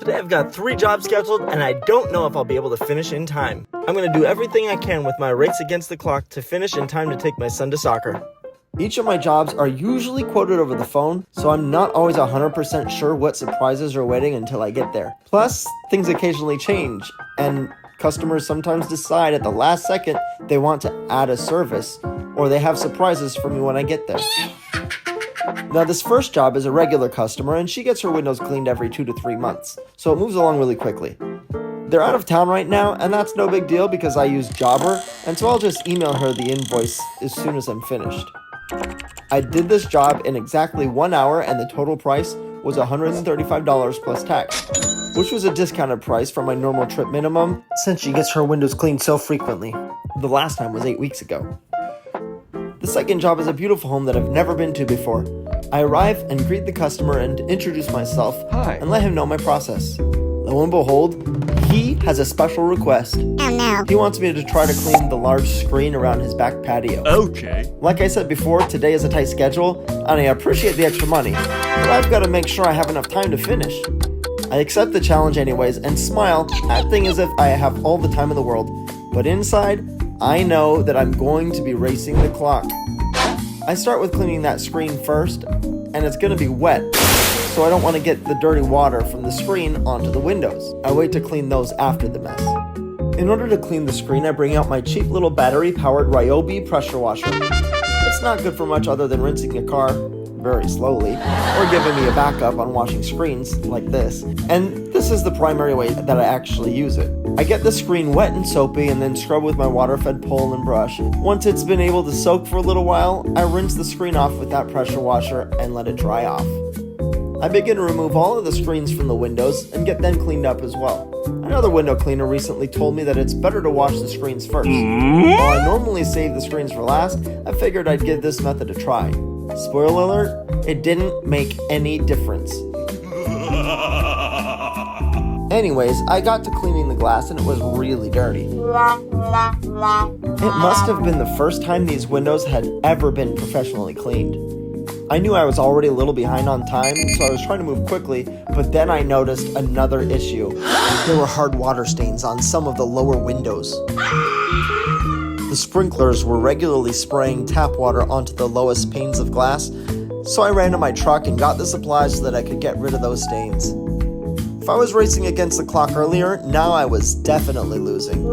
Today I've got 3 jobs scheduled and I don't know if I'll be able to finish in time. I'm going to do everything I can with my race against the clock to finish in time to take my son to soccer. Each of my jobs are usually quoted over the phone, so I'm not always 100% sure what surprises are waiting until I get there. Plus, things occasionally change, and customers sometimes decide at the last second they want to add a service, or they have surprises for me when I get there. Now, this first job is a regular customer, and she gets her windows cleaned every 2 to 3 months, so it moves along really quickly. They're out of town right now, and that's no big deal because I use Jobber, and so I'll just email her the invoice as soon as I'm finished. I did this job in exactly 1 hour, and the total price was $135 plus tax, which was a discounted price from my normal trip minimum since she gets her windows cleaned so frequently. The last time was 8 weeks ago. The second job is a beautiful home that I've never been to before. I arrive and greet the customer and introduce myself. Hi. And let him know my process. Lo and behold, he has a special request. Oh no. He wants me to try to clean the large screen around his back patio. Okay. Like I said before, today is a tight schedule, and I appreciate the extra money, but I've got to make sure I have enough time to finish. I accept the challenge anyways and smile, acting as if I have all the time in the world. But inside, I know that I'm going to be racing the clock. I start with cleaning that screen first, and it's going to be wet, so I don't want to get the dirty water from the screen onto the windows. I wait to clean those after the mess. In order to clean the screen, I bring out my cheap little battery-powered Ryobi pressure washer. It's not good for much other than rinsing a car very slowly, or giving me a backup on washing screens like this. And this is the primary way that I actually use it. I get the screen wet and soapy and then scrub with my water-fed pole and brush. Once it's been able to soak for a little while, I rinse the screen off with that pressure washer and let it dry off. I begin to remove all of the screens from the windows and get them cleaned up as well. Another window cleaner recently told me that it's better to wash the screens first. While I normally save the screens for last, I figured I'd give this method a try. Spoiler alert, it didn't make any difference. Anyways, I got to cleaning the glass and it was really dirty. It must have been the first time these windows had ever been professionally cleaned. I knew I was already a little behind on time, so I was trying to move quickly, but then I noticed another issue. There were hard water stains on some of the lower windows. The sprinklers were regularly spraying tap water onto the lowest panes of glass, so I ran to my truck and got the supplies so that I could get rid of those stains. If I was racing against the clock earlier, now I was definitely losing.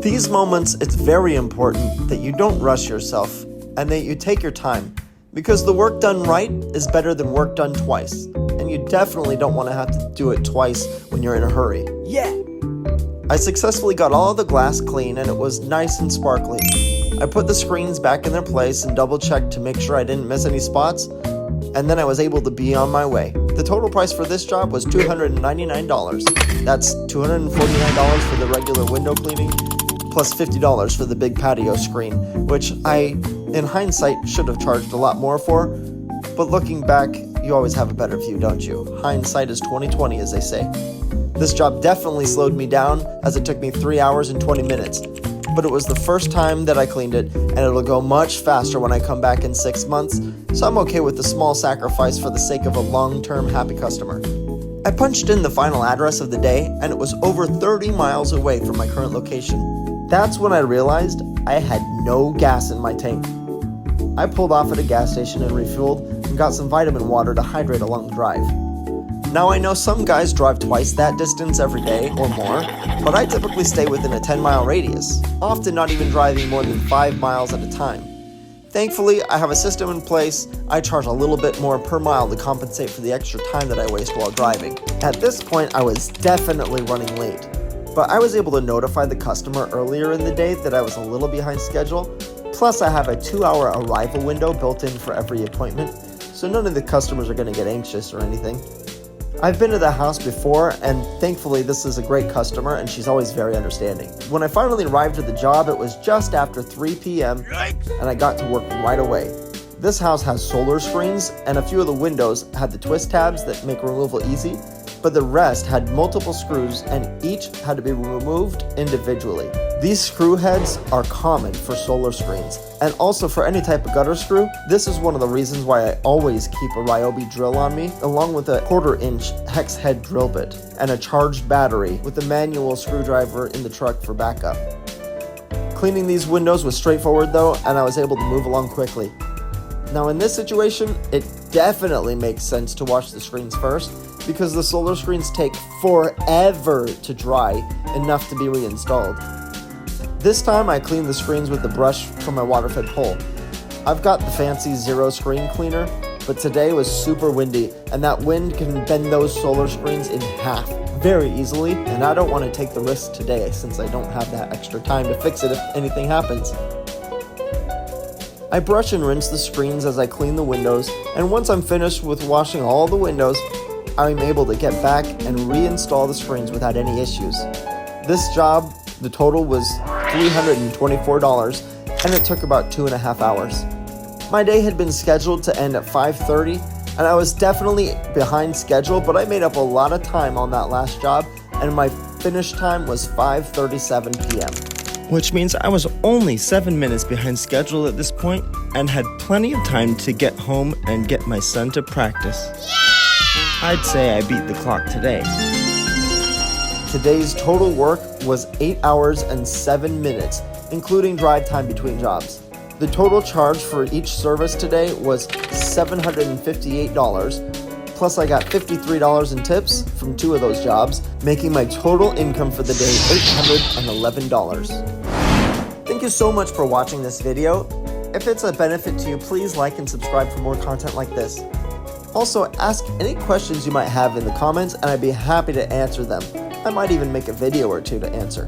These moments, it's very important that you don't rush yourself and that you take your time, because the work done right is better than work done twice, and you definitely don't want to have to do it twice when you're in a hurry. Yeah. I successfully got all of the glass clean and it was nice and sparkly. I put the screens back in their place and double checked to make sure I didn't miss any spots, and then I was able to be on my way. The total price for this job was $299. That's $249 for the regular window cleaning, plus $50 for the big patio screen, which I, in hindsight, should have charged a lot more for, but looking back, you always have a better view, don't you? Hindsight is 20/20, as they say. This job definitely slowed me down, as it took me 3 hours and 20 minutes, but it was the first time that I cleaned it, and it'll go much faster when I come back in 6 months, so I'm okay with the small sacrifice for the sake of a long-term happy customer. I punched in the final address of the day, and it was over 30 miles away from my current location. That's when I realized I had no gas in my tank. I pulled off at a gas station and refueled and got some vitamin water to hydrate along the drive. Now I know some guys drive twice that distance every day or more, but I typically stay within a 10-mile radius, often not even driving more than 5 miles at a time. Thankfully, I have a system in place. I charge a little bit more per mile to compensate for the extra time that I waste while driving. At this point, I was definitely running late, but I was able to notify the customer earlier in the day that I was a little behind schedule. Plus, I have a 2-hour arrival window built in for every appointment, so none of the customers are going to get anxious or anything. I've been to the house before, and thankfully this is a great customer and she's always very understanding. When I finally arrived at the job, it was just after 3 p.m. and I got to work right away. This house has solar screens, and a few of the windows had the twist tabs that make removal easy, but the rest had multiple screws and each had to be removed individually. These screw heads are common for solar screens, and also for any type of gutter screw. This is one of the reasons why I always keep a Ryobi drill on me, along with a 1/4-inch hex head drill bit, and a charged battery with a manual screwdriver in the truck for backup. Cleaning these windows was straightforward though, and I was able to move along quickly. Now in this situation, it definitely makes sense to wash the screens first, because the solar screens take forever to dry enough to be reinstalled. This time I cleaned the screens with the brush from my water-fed pole. I've got the fancy Zero screen cleaner, but today was super windy, and that wind can bend those solar screens in half very easily, and I don't want to take the risk today since I don't have that extra time to fix it if anything happens. I brush and rinse the screens as I clean the windows, and once I'm finished with washing all the windows, I'm able to get back and reinstall the screens without any issues. This job, the total was $324, and it took about 2.5 hours. My day had been scheduled to end at 5:30, and I was definitely behind schedule, but I made up a lot of time on that last job, and my finish time was 5:37 p.m. Which means I was only 7 minutes behind schedule at this point and had plenty of time to get home and get my son to practice. Yeah! I'd say I beat the clock today. Today's total work was 8 hours and 7 minutes, including drive time between jobs. The total charge for each service today was $758, plus I got $53 in tips from 2 of those jobs, making my total income for the day $811. Thank you so much for watching this video. If it's a benefit to you, please like and subscribe for more content like this. Also, ask any questions you might have in the comments, and I'd be happy to answer them. I might even make a video or two to answer.